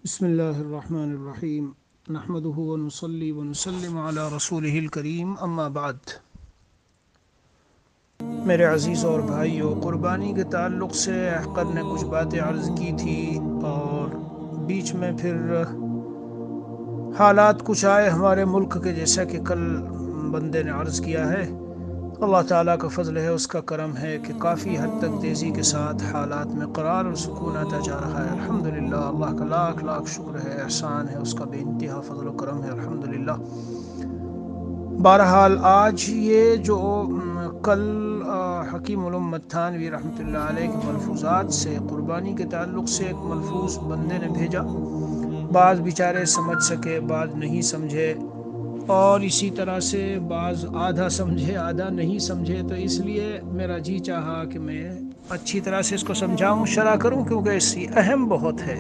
بسم اللہ الرحمن الرحیم نحمدہ ونصلی ونسلم علی رسولہ الکریم اما بعد۔ میرے عزیز اور بھائیو، قربانی کے تعلق سے احقر نے کچھ باتیں عرض کی تھی اور بیچ میں پھر حالات کچھ آئے ہمارے ملک کے، جیسا کہ کل بندے نے عرض کیا ہے۔ اللہ تعالیٰ کا فضل ہے، اس کا کرم ہے کہ کافی حد تک تیزی کے ساتھ حالات میں قرار اور سکون آتا جا رہا ہے۔ الحمدللہ، اللہ کا لاکھ لاکھ شکر ہے، احسان ہے، اس کا بے انتہا فضل و کرم ہے، الحمدللہ۔ بہرحال آج یہ جو کل حکیم الامت تھانوی رحمۃ اللہ علیہ کے ملفوظات سے قربانی کے تعلق سے ایک ملفوظ بندے نے بھیجا، بعض بیچارے سمجھ سکے، بعض نہیں سمجھے، اور اسی طرح سے بعض آدھا سمجھے آدھا نہیں سمجھے، تو اس لیے میرا جی چاہا کہ میں اچھی طرح سے اس کو سمجھاؤں، شرح کروں، کیونکہ اس کی اہم بہت ہے۔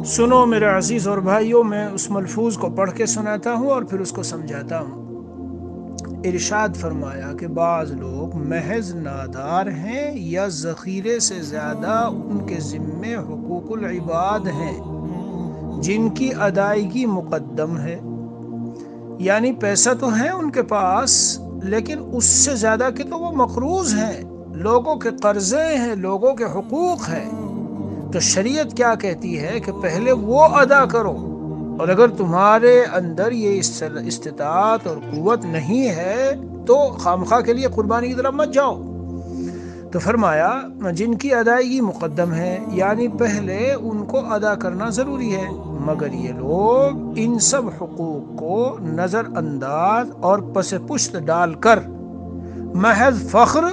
سنو میرے عزیز اور بھائیوں، میں اس ملفوظ کو پڑھ کے سناتا ہوں اور پھر اس کو سمجھاتا ہوں۔ ارشاد فرمایا کہ بعض لوگ محض نادار ہیں یا ذخیرے سے زیادہ ان کے ذمے حقوق العباد ہیں جن کی ادائیگی مقدم ہے، یعنی پیسہ تو ہے ان کے پاس لیکن اس سے زیادہ کہ تو وہ مقروض ہیں، لوگوں کے قرضے ہیں، لوگوں کے حقوق ہیں۔ تو شریعت کیا کہتی ہے کہ پہلے وہ ادا کرو، اور اگر تمہارے اندر یہ استطاعت اور قوت نہیں ہے تو خامخواہ کے لیے قربانی کی طرف مت جاؤ۔ تو فرمایا جن کی ادائیگی مقدم ہے، یعنی پہلے ان کو ادا کرنا ضروری ہے، مگر یہ لوگ ان سب حقوق کو نظر انداز اور پس پشت ڈال کر محض فخر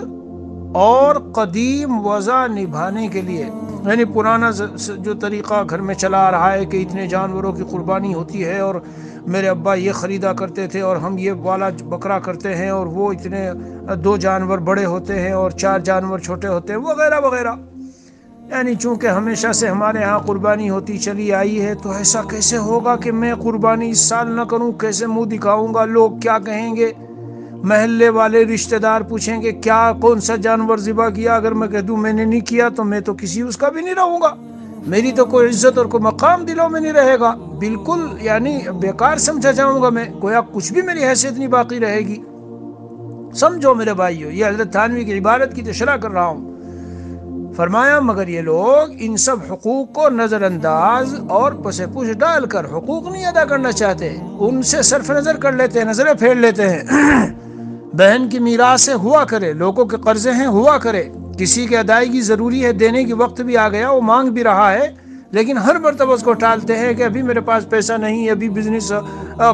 اور قدیم وضع نبھانے کے لیے، یعنی پرانا جو طریقہ گھر میں چلا رہا ہے کہ اتنے جانوروں کی قربانی ہوتی ہے اور میرے ابا یہ خریدا کرتے تھے اور ہم یہ والا بکرا کرتے ہیں اور وہ اتنے 2 جانور بڑے ہوتے ہیں اور 4 جانور چھوٹے ہوتے ہیں، وغیرہ وغیرہ، یعنی چونکہ ہمیشہ سے ہمارے ہاں قربانی ہوتی چلی آئی ہے تو ایسا کیسے ہوگا کہ میں قربانی اس سال نہ کروں، کیسے منہ دکھاؤں گا، لوگ کیا کہیں گے، محلے والے رشتہ دار پوچھیں گے کیا کون سا جانور ذبح کیا، اگر میں کہہ دوں میں نے نہیں کیا تو میں تو کسی اس کا بھی نہیں رہوں گا، میری تو کوئی عزت اور کوئی مقام دلوں میں نہیں رہے گا، بالکل یعنی بیکار سمجھا جاؤں گا، میں گویا کچھ بھی میری حیثیت نہیں باقی رہے گی۔ سمجھو میرے بھائیو، یہ حضرت تھانوی کی عبارت کی تشریح کر رہا ہوں۔ فرمایا مگر یہ لوگ ان سب حقوق کو نظر انداز اور پس پوش ڈال کر حقوق نہیں ادا کرنا چاہتے، ان سے صرف نظر کر لیتے ہیں، نظریں پھیر لیتے ہیں۔ بہن کی میراث ہوا کرے، لوگوں کے قرضے ہیں ہوا کرے، کسی کی ادائیگی ضروری ہے، دینے کی وقت بھی آ گیا، وہ مانگ بھی رہا ہے، لیکن ہر مرتبہ اس کو ٹالتے ہیں کہ ابھی میرے پاس پیسہ نہیں، ابھی بزنس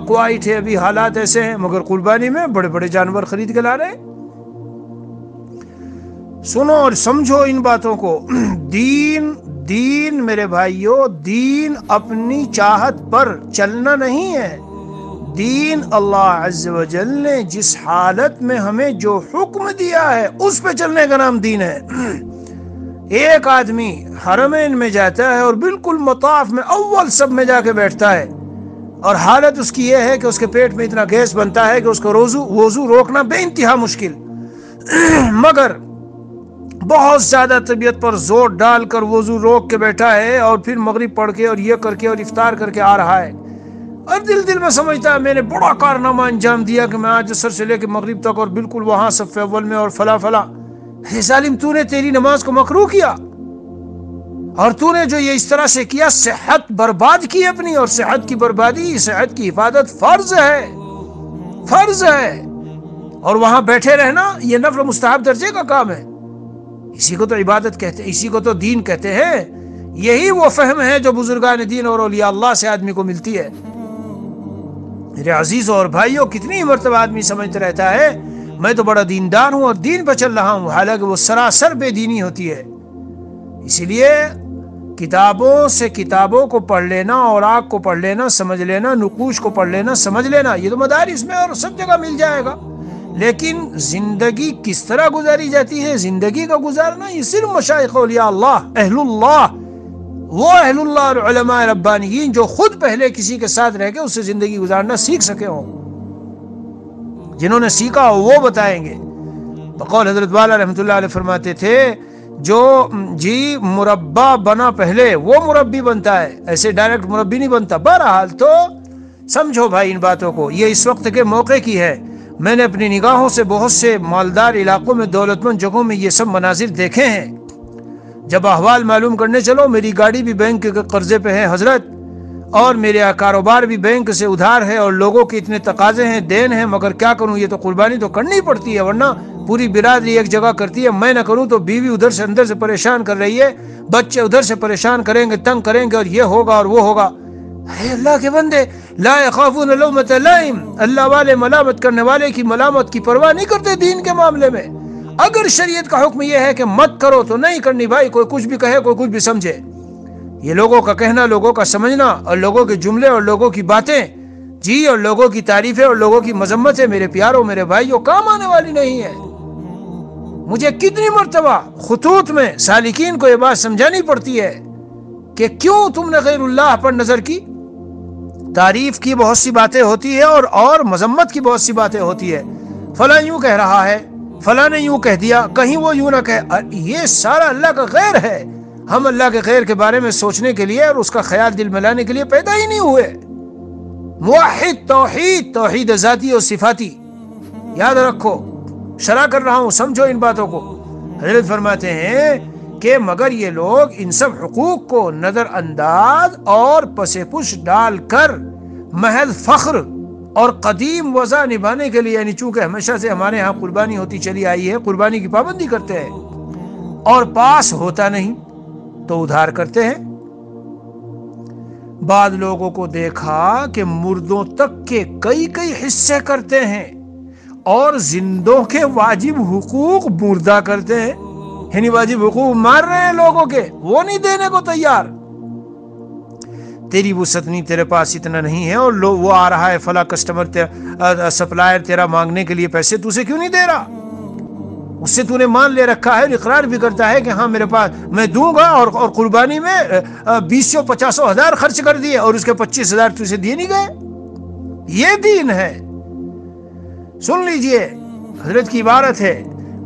کوائٹ ہے، ابھی حالات ایسے ہیں، مگر قربانی میں بڑے بڑے جانور خرید کے لا رہے ہیں۔ سنو اور سمجھو ان باتوں کو۔ دین میرے بھائیو، دین اپنی چاہت پر چلنا نہیں ہے، دین اللہ عز و جل نے جس حالت میں ہمیں جو حکم دیا ہے اس پہ چلنے کا نام دین ہے۔ ایک آدمی حرمین میں جاتا ہے اور بالکل مطاف میں اول سب میں جا کے بیٹھتا ہے، اور حالت اس کی یہ ہے کہ اس کے پیٹ میں اتنا گیس بنتا ہے کہ اس کو وضو روکنا بے انتہا مشکل، مگر بہت زیادہ طبیعت پر زور ڈال کر وضو روک کے بیٹھا ہے اور پھر مغرب پڑھ کے اور یہ کر کے اور افطار کر کے آ رہا ہے، اور دل میں سمجھتا ہے میں نے بڑا کارنامہ انجام دیا کہ میں آج عصر سے لے کے مغرب تک اور بالکل وہاں صف اول میں اور فلا فلا۔ اے ظالم، تو نے تیری نماز کو مکروہ کیا، اور تو نے جو یہ اس طرح سے کیا صحت برباد کی اپنی، اور صحت کی بربادی، صحت کی حفاظت فرض ہے، اور وہاں بیٹھے رہنا یہ نفل مستحب درجے کا کام ہے۔ اسی کو تو عبادت کہتے ہیں، اسی کو تو دین کہتے ہیں۔ یہی وہ فہم ہے جو بزرگان دین اور اولیاء اللہ سے آدمی کو ملتی ہے۔ میرے عزیزوں اور بھائیوں، کتنی مرتبہ آدمی سمجھتا رہتا ہے میں تو بڑا دیندار ہوں اور دین پر چل رہا ہوں، حالانکہ وہ سراسر بے دینی ہوتی ہے۔ اسی لیے کتابوں سے کتابوں کو پڑھ لینا، اوراق کو پڑھ لینا، سمجھ لینا، نقوش کو پڑھ لینا، سمجھ لینا، یہ تو مدارس میں اور سب جگہ مل جائے گا، لیکن زندگی کس طرح گزاری جاتی ہے، زندگی کا گزارنا، یہ صرف مشائخ اولیاء اللہ، اہل اللہ، وہ اہل اللہ اور علماء ربانیین جو خود پہلے کسی کے ساتھ رہ کے اس سے زندگی گزارنا سیکھ سکے ہوں، جنہوں نے سیکھا ہو وہ بتائیں گے۔ بقول حضرت والا رحمۃ اللہ علیہ فرماتے تھے جو جی مربع بنا پہلے وہ مربی بنتا ہے، ایسے ڈائریکٹ مربی نہیں بنتا۔ بہرحال تو سمجھو بھائی ان باتوں کو، یہ اس وقت کے موقع کی ہے۔ میں نے اپنی نگاہوں سے بہت سے مالدار علاقوں میں، دولت مند جگہوں میں یہ سب مناظر دیکھے ہیں۔ جب احوال معلوم کرنے چلو، میری گاڑی بھی بینک کے قرضے پہ ہے حضرت، اور میرا کاروبار بھی بینک سے ادھار ہے، اور لوگوں کے اتنے تقاضے ہیں، دین ہیں، مگر کیا کروں، یہ تو قربانی تو کرنی پڑتی ہے، ورنہ پوری برادری ایک جگہ کرتی ہے، میں نہ کروں تو بیوی ادھر سے اندر سے پریشان کر رہی ہے، بچے ادھر سے پریشان کریں گے، تنگ کریں گے، اور یہ ہوگا اور وہ ہوگا۔ اے اللہ کے بندے، لا یخافون لومۃ لائم، اللہ والے ملامت کرنے والے کی ملامت کی پرواہ نہیں کرتے دین کے معاملے میں۔ اگر شریعت کا حکم یہ ہے کہ مت کرو تو نہیں کرنی بھائی، کوئی کچھ بھی کہے، کوئی کچھ بھی سمجھے۔ یہ لوگوں کا کہنا، لوگوں کا سمجھنا، اور لوگوں کے جملے اور لوگوں کی باتیں جی، اور لوگوں کی تعریفیں اور لوگوں کی مذمتیں میرے پیاروں، میرے بھائیوں، کام آنے والی نہیں ہے۔ مجھے کتنی مرتبہ خطوط میں سالکین کو یہ بات سمجھانی پڑتی ہے کہ کیوں تم نے غیر اللہ پر نظر کی؟ تعریف کی بہت سی باتیں ہوتی ہے اور مذمت کی بہت سی باتیں ہوتی ہے۔ فلاں یوں کہہ رہا ہے، فلاں نے یوں کہہ دیا، کہیں وہ یوں نہ کہے، یہ سارا اللہ کا غیر ہے۔ ہم اللہ کے غیر کے بارے میں سوچنے کے لیے اور اس کا خیال دل میں لانے کے لیے پیدا ہی نہیں ہوئے۔ موحد توحید ذاتی اور صفاتی، یاد رکھو، شرح کر رہا ہوں، سمجھو ان باتوں کو۔ حضرت فرماتے ہیں کہ مگر یہ لوگ ان سب حقوق کو نظر انداز اور پس پش ڈال کر محض فخر اور قدیم وضع نبھانے کے لیے، یعنی چونکہ ہمیشہ سے ہمارے ہاں قربانی ہوتی چلی آئی ہے، قربانی کی پابندی کرتے ہیں، اور پاس ہوتا نہیں تو ادھار کرتے ہیں۔ بعض لوگوں کو دیکھا کہ مردوں تک کے کئی حصے کرتے ہیں اور زندوں کے واجب حقوق مردہ کرتے ہیں، یعنی واجب حقوق مار رہے ہیں لوگوں کے، وہ نہیں دینے کو تیار۔ تیری وسعت نہیں، تیرے پاس اتنا نہیں ہے، اور وہ آ رہا ہے فلاں کسٹمر سپلائر تیرا مانگنے کے لیے پیسے، تو اسے کیوں نہیں دے رہا؟ اس سے تو نے مان لے رکھا ہے، اقرار بھی کرتا ہے کہ ہاں میرے پاس میں دوں گا، اور قربانی میں 20-50 ہزار خرچ کر دیے، اور اس کے 25,000 تو اسے دیے نہیں گئے۔ یہ دین ہے۔ سن لیجئے، حضرت کی عبارت ہے،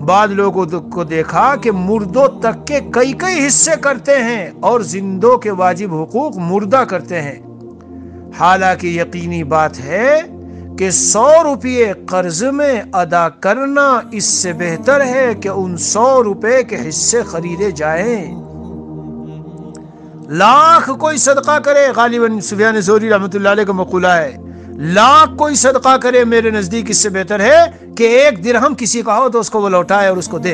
بعض لوگوں کو دیکھا کہ مردوں تک کے کئی حصے کرتے ہیں اور زندوں کے واجب حقوق مردہ کرتے ہیں، حالانکہ یقینی بات ہے کہ 100 روپے قرض میں ادا کرنا اس سے بہتر ہے کہ ان 100 روپے کے حصے خریدے جائیں۔ لاکھ کوئی صدقہ کرے، غالباً سفیان ثوری رحمۃ اللہ علیہ کا مقولہ ہے، لاکھ کوئی صدقہ کرے میرے نزدیک اس سے بہتر ہے کہ 1 درہم کسی کا ہو تو اس کو وہ لوٹائے اور اس کو دے۔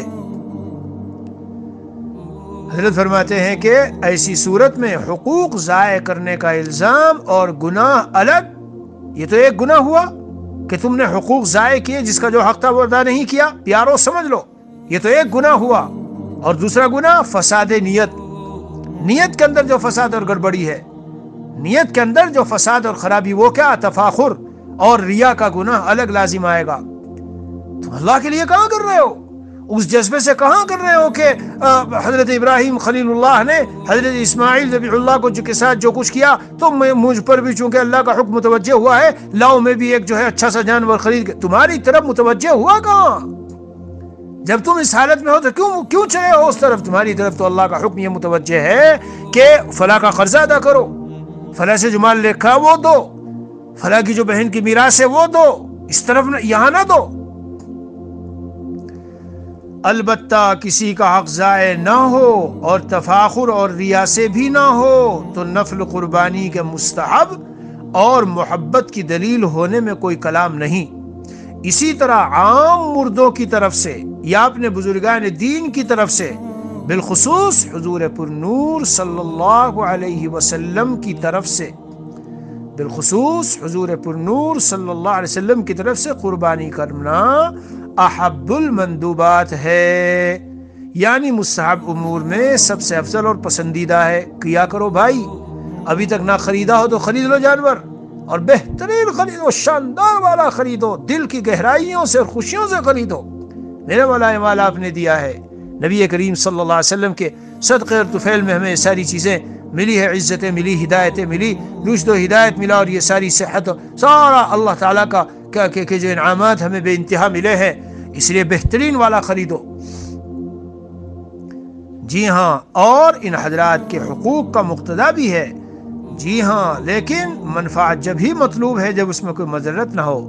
حضرت فرماتے ہیں کہ ایسی صورت میں حقوق ضائع کرنے کا الزام اور گناہ الگ۔ یہ تو ایک گناہ ہوا کہ تم نے حقوق ضائع کیے، جس کا جو حق تھا وہ ادا نہیں کیا، پیارو سمجھ لو، یہ تو ایک گناہ ہوا۔ اور دوسرا گناہ فساد نیت، نیت کے اندر جو فساد اور گڑبڑی ہے، نیت کے اندر جو فساد اور خرابی، وہ کیا؟ تفاخر اور ریا کا گناہ الگ لازم آئے گا۔ تم اللہ کے لیے کہاں کر رہے ہو؟ اس جذبے سے کہاں کر رہے ہو کہ حضرت ابراہیم خلیل اللہ نے حضرت اسماعیل ذبیح اللہ کو کے ساتھ جو کچھ کیا، تو مجھ پر بھی چونکہ اللہ کا حکم متوجہ ہوا ہے، لاؤ میں بھی ایک جو ہے اچھا سا جانور خرید کے، تمہاری طرف متوجہ ہوا کہاں؟ جب تم اس حالت میں ہو تو کیوں چلے ہو اس طرف؟ تمہاری طرف تو اللہ کا حکم یہ متوجہ ہے کہ فلاں کا قرضہ ادا کرو، فلاں سے جو مال لکھا وہ دو، فلاں کی جو بہن کی میراث ہے وہ دو، اس طرف یہاں نہ دو۔ البتہ کسی کا حق ضائع نہ ہو اور تفاخر اور ریا سے بھی نہ ہو تو نفل قربانی کے مستحب اور محبت کی دلیل ہونے میں کوئی کلام نہیں۔ اسی طرح عام مردوں کی طرف سے یا اپنے بزرگان دین کی طرف سے، بالخصوص حضور پرنور صلی اللہ علیہ وسلم کی طرف سے، بالخصوص حضور پرنور صلی اللہ علیہ وسلم کی طرف سے قربانی کرنا احب المندوبات ہے، یعنی مستحب امور میں سب سے افضل اور پسندیدہ ہے۔ کیا کرو بھائی، ابھی تک نہ خریدا ہو تو خرید لو جانور، اور بہترین خریدو، شاندار والا خریدو، دل کی گہرائیوں سے اور خوشیوں سے خریدو۔ میرے والا مال آپ نے دیا ہے، نبی کریم صلی اللہ علیہ وسلم کے صدقے اور طفیل میں ہمیں ساری چیزیں ملی ہے، عزتیں ملی، ہدایتیں ملی، رشد و ہدایت ملا، اور یہ ساری صحت سارا اللہ تعالیٰ کا کہ جو انعامات ہمیں بے انتہا ملے ہیں، اس لیے بہترین والا خریدو۔ جی ہاں، اور ان حضرات کے حقوق کا مقتضا بھی ہے، جی ہاں، لیکن منفعت جب ہی مطلوب ہے جب اس میں کوئی مضرت نہ ہو۔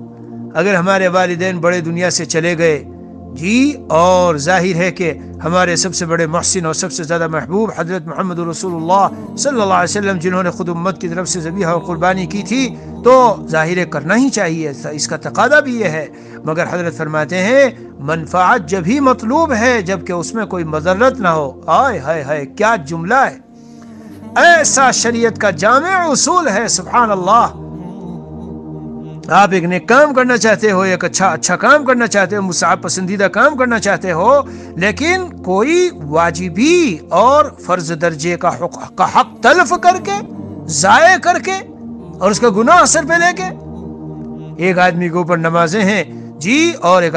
اگر ہمارے والدین بڑے دنیا سے چلے گئے جی، اور ظاہر ہے کہ ہمارے سب سے بڑے محسن اور سب سے زیادہ محبوب حضرت محمد رسول اللہ صلی اللہ علیہ وسلم، جنہوں نے خود امت کی طرف سے ذبیحہ اور قربانی کی تھی، تو ظاہر ہے کرنا ہی چاہیے، اس کا تقاضا بھی یہ ہے۔ مگر حضرت فرماتے ہیں منفعت جب ہی مطلوب ہے جب کہ اس میں کوئی مضرت نہ ہو۔ آئے ہائے ہائے، کیا جملہ ہے! ایسا شریعت کا جامع اصول ہے، سبحان اللہ۔ آپ ایک نیک کام کرنا چاہتے ہو، ایک اچھا کام کرنا چاہتے ہو، مصعب پسندیدہ کام کرنا چاہتے ہو، لیکن کوئی واجبی اور فرض درجے کا حق تلف کر کے، ضائع کر کے، اور اس کا گناہ سر پہ لے کے۔ ایک آدمی کے اوپر نمازیں ہیں جی، اور ایک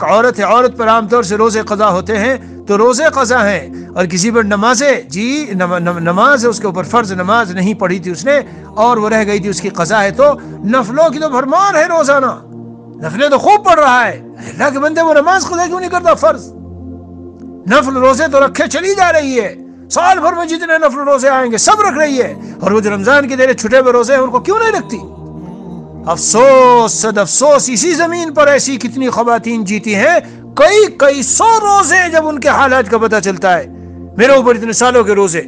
عورت ہے، عورت پر عام طور سے روزے قضا ہوتے ہیں تو روزے قضا ہیں، اور کسی پر نمازیں جی نماز ہے، اس کے اوپر فرض نماز نہیں پڑھی تھی اس نے اور وہ رہ گئی تھی، اس کی قضا ہے، تو نفلوں کی تو بھرمار ہے، روزانہ نفلیں تو خوب پڑھ رہا ہے، اللہ کے بندے وہ نماز قضا کیوں نہیں کرتا؟ فرض نفل روزے تو رکھے چلی جا رہی ہے، سال بھر میں جتنے نفل روزے آئیں گے سب رکھ رہی ہے، اور وہ جو رمضان کے دیر چھٹے ہوئے روزے ہیں ان کو کیوں نہیں رکھتی؟ افسوس صد افسوس، اسی زمین پر ایسی کتنی خواتین جیتی ہیں، کئی 100 روزے جب ان کے حالات کا پتہ چلتا ہے، میرے اوپر اتنے سالوں کے روزے،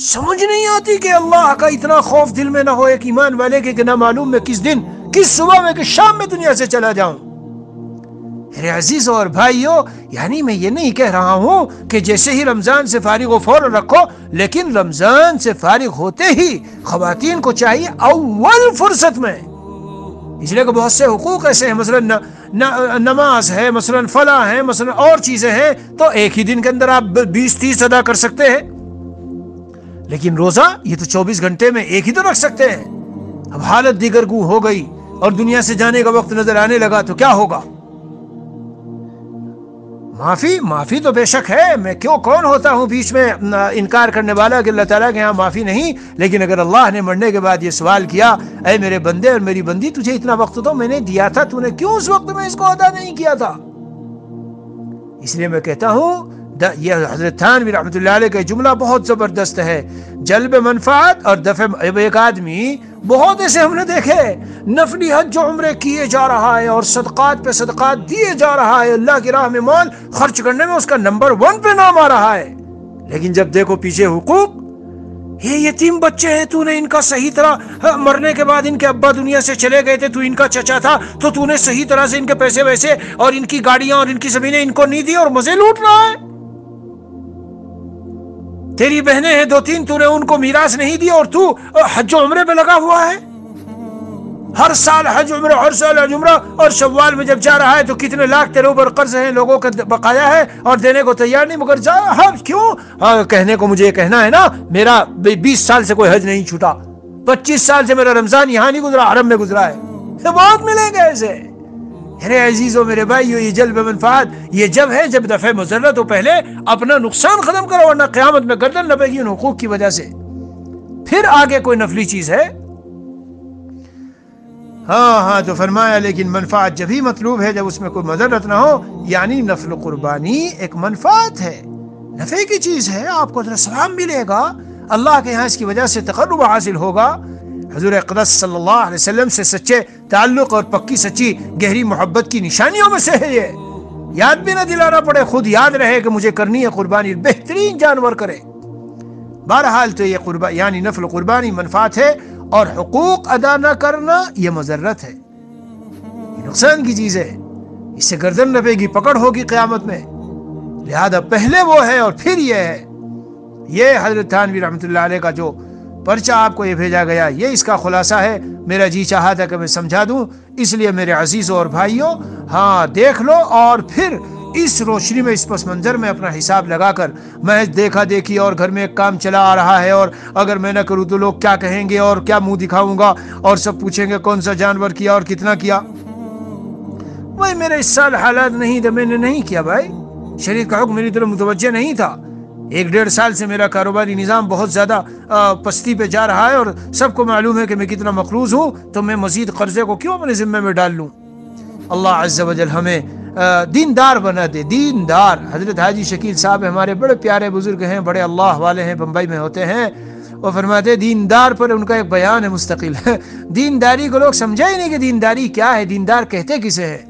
سمجھ نہیں آتی کہ اللہ کا اتنا خوف دل میں نہ ہو ایک ایمان والے کے کہ نہ معلوم میں کس دن، کس صبح میں، کس شام میں دنیا سے چلا جاؤں۔ میرے عزیز اور بھائیوں، یعنی میں یہ نہیں کہہ رہا ہوں کہ جیسے ہی رمضان سے فارغ ہو فوراً رکھو، لیکن رمضان سے فارغ ہوتے ہی خواتین کو چاہیے اول فرصت میں، اس لیے کہ بہت سے حقوق ایسے ہیں، مثلا نماز ہے، مثلا فلاح ہے، مثلا اور چیزیں ہیں، تو ایک ہی دن کے اندر آپ 20-30 ادا کر سکتے ہیں، لیکن روزہ یہ تو 24 گھنٹے میں ایک ہی تو رکھ سکتے ہیں۔ اب حالت دیگر گو ہو گئی اور دنیا سے جانے کا وقت نظر آنے لگا تو کیا ہوگا؟ معافی تو بے شک ہے، میں کون ہوتا ہوں بیچ میں انکار کرنے والا کہ اللہ تعالیٰ کے ہاں معافی نہیں، لیکن اگر اللہ نے مرنے کے بعد یہ سوال کیا، اے میرے بندے اور میری بندی، تجھے اتنا وقت تو میں نے دیا تھا، تو نے کیوں اس وقت میں اس کو ادا نہیں کیا تھا؟ اس لیے میں کہتا ہوں یہ حضرت تھانوی رحمۃ اللہ علیہ کا جملہ بہت زبردست ہے، جلب منفعت اور دفع۔ ایک آدمی، بہت ایسے ہم نے دیکھے، نفلی حج و عمرے کیے جا رہا ہے اور صدقات پہ صدقات دیے جا رہا ہے، اللہ کی راہ میں مال خرچ کرنے میں اس کا نمبر 1 پہ نام آ رہا ہے، لیکن جب دیکھو پیچھے حقوق، یہ یتیم بچے ہیں، تو نے ان کا صحیح طرح، مرنے کے بعد ان کے ابا دنیا سے چلے گئے تھے، تو ان کا چچا تھا، تو نے صحیح طرح سے ان کے پیسے ویسے اور ان کی گاڑیاں اور ان کی زمینیں ان کو نہیں دی اور مزے لوٹ رہا ہے۔ تیری بہنیں ہیں 2-3، تو نے ان کو میراث نہیں دی اور تو حج و عمرے پہ لگا ہوا ہے، ہر سال حج عمرہ، اور شوال میں جب جا رہا ہے تو کتنے لاکھ تیرے اوپر قرض ہیں، لوگوں کا بقایا ہے اور دینے کو تیار نہیں، مگر جا کیوں؟ کہنے کو مجھے یہ کہنا ہے نا، میرا 20 سال سے کوئی حج نہیں چھوٹا، 25 سال سے میرا رمضان یہاں نہیں گزرا، حرم میں گزرا ہے، بہت ملیں گے ایسے۔ میرے عزیزوں، میرے بھائیو، یہ جلب منفعت یہ جب ہے جب دفع مضرت ہو، پہلے اپنا نقصان ختم کرو، ورنہ قیامت میں گردن نپے گی ان حقوق کی وجہ سے، پھر آگے کوئی نفلی چیز ہے۔ ہاں تو فرمایا لیکن منفعت جب ہی مطلوب ہے جب اس میں کوئی مضرت نہ ہو، یعنی نفل قربانی ایک منفعت ہے، نفع کی چیز ہے، آپ کو ثواب ملے گا، اللہ کے یہاں اس کی وجہ سے تقرب حاصل ہوگا۔ حضور اقدس صلی اللہ علیہ وسلم سے سچے تعلق اور پکی سچی گہری محبت کی نشانیوں میں سے ہے، یہ یاد بھی نہ دلانا پڑے، خود یاد رہے کہ مجھے کرنی ہے قربانی، بہترین جانور کرے۔ بہرحال تو یہ یعنی نفل قربانی منفعت ہے، اور حقوق ادا نہ کرنا یہ مضرت ہے، یہ نقصان کی چیز ہے، اس سے گردن نپے گی، پکڑ ہوگی قیامت میں، لہذا پہلے وہ ہے اور پھر یہ ہے۔ یہ حضرت تھانوی رحمۃ اللہ علیہ کا جو پرچہ آپ کو یہ بھیجا گیا، یہ اس کا خلاصہ ہے، میرا جی چاہا تھا کہ میں سمجھا دوں، اس لیے میرے عزیزوں اور بھائیوں، ہاں دیکھ لو، اور پھر اس روشنی میں، اس پس منظر میں اپنا حساب لگا کر، محض دیکھا دیکھی اور گھر میں ایک کام چلا آ رہا ہے، اور اگر میں نہ کروں تو لوگ کیا کہیں گے اور کیا منہ دکھاؤں گا، اور سب پوچھیں گے کون سا جانور کیا اور کتنا کیا۔ بھائی میرے اس سال حالات نہیں تھے، میں نے نہیں کیا، بھائی شریعت کا حکم میری طرف متوجہ نہیں تھا، 1-1.5 سال سے میرا کاروباری نظام بہت زیادہ پستی پہ جا رہا ہے، اور سب کو معلوم ہے کہ میں کتنا مقروض ہوں، تو میں مزید قرضے کو کیوں اپنے ذمے میں ڈال لوں۔ اللہ عز و جل ہمیں دیندار بنا دے. دیندار. حضرت حاجی شکیل صاحب ہمارے بڑے پیارے بزرگ ہیں, بڑے اللہ والے ہیں, بمبئی میں ہوتے ہیں. وہ فرماتے ہیں دیندار پر ان کا ایک بیان ہے مستقل. دینداری کو لوگ سمجھا ہی نہیں کہ دینداری کیا ہے, دیندار کہتے کسے ہے.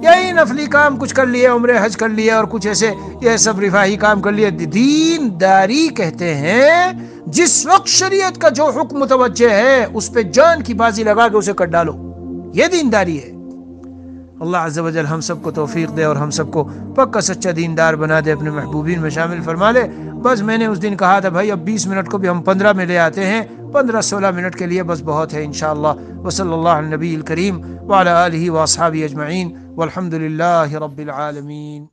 یہی نفلی کام کچھ کر لیے, عمرے حج کر لیے اور کچھ ایسے یہ سب رفاہی کام کر لیے. دینداری کہتے ہیں جس وقت شریعت کا جو حکم متوجہ ہے اس پہ جان کی بازی لگا کے اسے کر ڈالو, یہ دینداری ہے. اللہ عز و جل ہم سب کو توفیق دے اور ہم سب کو پکا سچا دیندار بنا دے, اپنے محبوبین میں شامل فرما لے. بس میں نے اس دن کہا تھا بھائی اب 20 منٹ کو بھی ہم 15 میں لے آتے ہیں, 15-16 منٹ کے لیے بس بہت ہے انشاءاللہ. وصلی اللہ علی النبی الکریم وعلی آلہ واصحابہ اجمعین والحمد للہ رب العالمین.